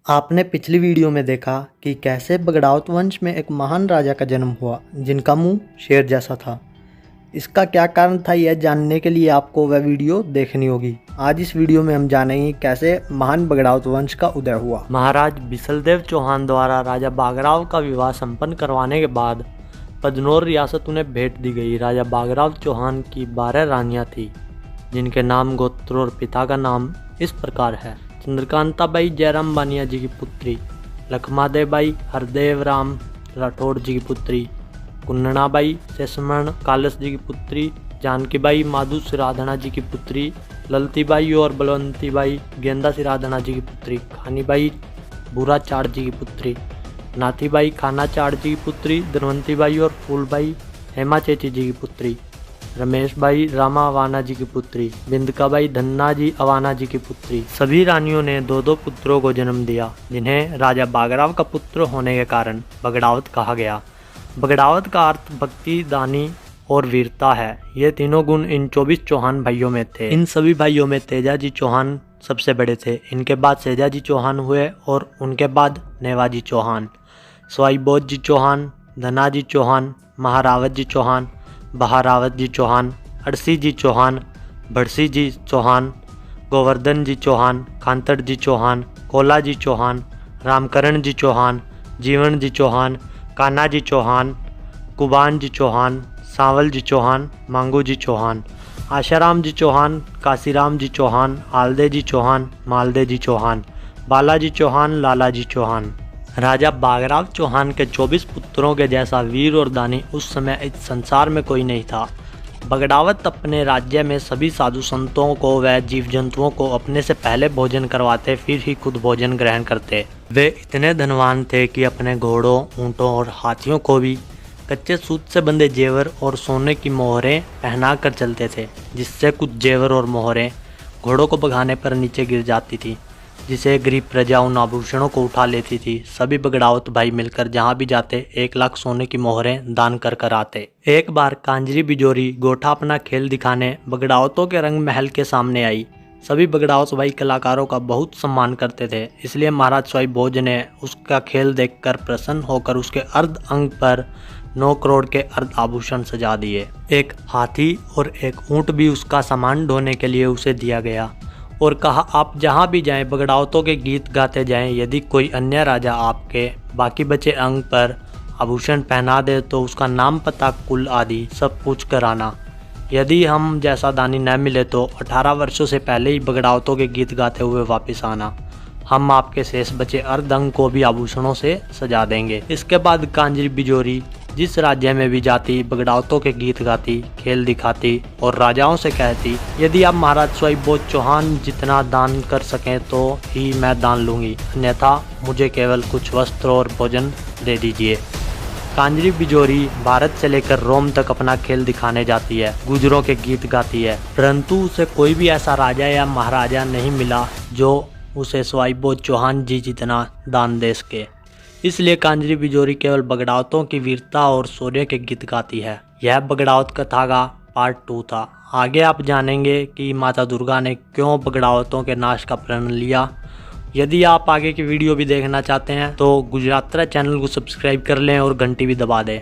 आपने पिछली वीडियो में देखा कि कैसे बगड़ाउत वंश में एक महान राजा का जन्म हुआ जिनका मुंह शेर जैसा था। इसका क्या कारण था, यह जानने के लिए आपको वह वीडियो देखनी होगी। आज इस वीडियो में हम जानेंगे कैसे महान बगड़ाउत वंश का उदय हुआ। महाराज बिसलदेव चौहान द्वारा राजा बागराव का विवाह संपन्न करवाने के बाद पदनौर रियासत उन्हें भेंट दी गई। राजा बागराव चौहान की 12 रानियां थीं, जिनके नाम गोत्र और पिता का नाम इस प्रकार है। चंद्रकांताबाई जयराम बानिया जी की पुत्री, लखमादेबाई हरदेव राम राठौड़ जी की पुत्री, कुन्नणाबाई शेषमण कालस जी की पुत्री, जानकीबाई माधु सिराधना जी की पुत्री, ललतीबाई और बलवंतीबाई गेंदा सिराधना जी की पुत्री, खानीबाई भूरा चाड़ जी की पुत्री, नाथीबाई खाना चाड़ जी की पुत्री, धनवंतीबाई और फूलबाई हेमा चेची जी की पुत्री, रमेशबाई रामा अवाना जी की पुत्री, बिंदकाबाई धन्ना जी अवाना जी की पुत्री। सभी रानियों ने 2-2 पुत्रों को जन्म दिया, जिन्हें राजा बागराव का पुत्र होने के कारण बगड़ावत कहा गया। बगड़ावत का अर्थ भक्ति, दानी और वीरता है। ये तीनों गुण इन 24 चौहान भाइयों में थे। इन सभी भाइयों में तेजाजी चौहान सबसे बड़े थे। इनके बाद सेजाजी चौहान हुए और उनके बाद नेवाजी चौहान, स्वाईबोध जी चौहान, धनाजी चौहान, महारावत जी चौहान, बहारावत जी चौहान, अड़सी जी चौहान, भड़सी जी चौहान, गोवर्धन जी चौहान, खांतड़ जी चौहान, कोला जी चौहान, रामकरण जी चौहान, जीवन जी चौहान, कान्हा जी चौहान, कुबान जी चौहान, सांवल जी चौहान, मांगू जी चौहान, आशाराम जी चौहान, काशीराम जी चौहान, आलदे जी चौहान, मालदे जी चौहान, बालाजी चौहान, लाला जी चौहान। राजा बागराव चौहान के 24 पुत्रों के जैसा वीर और दानी उस समय इस संसार में कोई नहीं था। बगड़ावत अपने राज्य में सभी साधु संतों को व जीव जंतुओं को अपने से पहले भोजन करवाते, फिर ही खुद भोजन ग्रहण करते। वे इतने धनवान थे कि अपने घोड़ों, ऊँटों और हाथियों को भी कच्चे सूत से बंधे जेवर और सोने की मोहरें पहना कर चलते थे, जिससे कुछ जेवर और मोहरें घोड़ों को भगाने पर नीचे गिर जाती थी, जिसे गरीब प्रजा उन आभूषणों को उठा लेती थी। सभी बगड़ावत भाई मिलकर जहाँ भी जाते 1 लाख सोने की मोहरें दान कर आते। एक बार कांजरी बिजोरी गोठा अपना खेल दिखाने बगड़ावतों के रंग महल के सामने आई। सभी बगड़ावत भाई कलाकारों का बहुत सम्मान करते थे, इसलिए महाराज स्वाईभोज ने उसका खेल देखकर प्रसन्न होकर उसके अर्ध अंग पर 9 करोड़ के अर्ध आभूषण सजा दिए। एक हाथी और एक ऊँट भी उसका सामान ढोने के लिए उसे दिया गया और कहा, आप जहाँ भी जाएं बगड़ावतों के गीत गाते जाएं। यदि कोई अन्य राजा आपके बाकी बचे अंग पर आभूषण पहना दे तो उसका नाम, पता, कुल आदि सब पूछ कर आना। यदि हम जैसा दानी न मिले तो 18 वर्षों से पहले ही बगड़ावतों के गीत गाते हुए वापस आना। हम आपके शेष बचे अर्ध अंग को भी आभूषणों से सजा देंगे। इसके बाद कांजरी बिजोरी जिस राज्य में भी जाती बगड़ावतों के गीत गाती, खेल दिखाती और राजाओं से कहती, यदि आप महाराज स्वाईभोज चौहान जितना दान कर सकें तो ही मैं दान लूँगी, अन्यथा मुझे केवल कुछ वस्त्र और भोजन दे दीजिए। कांजरी बिजोरी भारत से लेकर रोम तक अपना खेल दिखाने जाती है, गुजरों के गीत गाती है, परंतु उसे कोई भी ऐसा राजा या महाराजा नहीं मिला जो उसे स्वाईभोज चौहान जी जितना दान दे सके। इसलिए कांजरी बिजोरी केवल बगड़ावतों की वीरता और शौर्य के गीत गाती है। यह बगड़ावत कथा का पार्ट 2 था। आगे आप जानेंगे कि माता दुर्गा ने क्यों बगड़ावतों के नाश का प्रण लिया। यदि आप आगे की वीडियो भी देखना चाहते हैं तो गुजरातरा चैनल को सब्सक्राइब कर लें और घंटी भी दबा दें।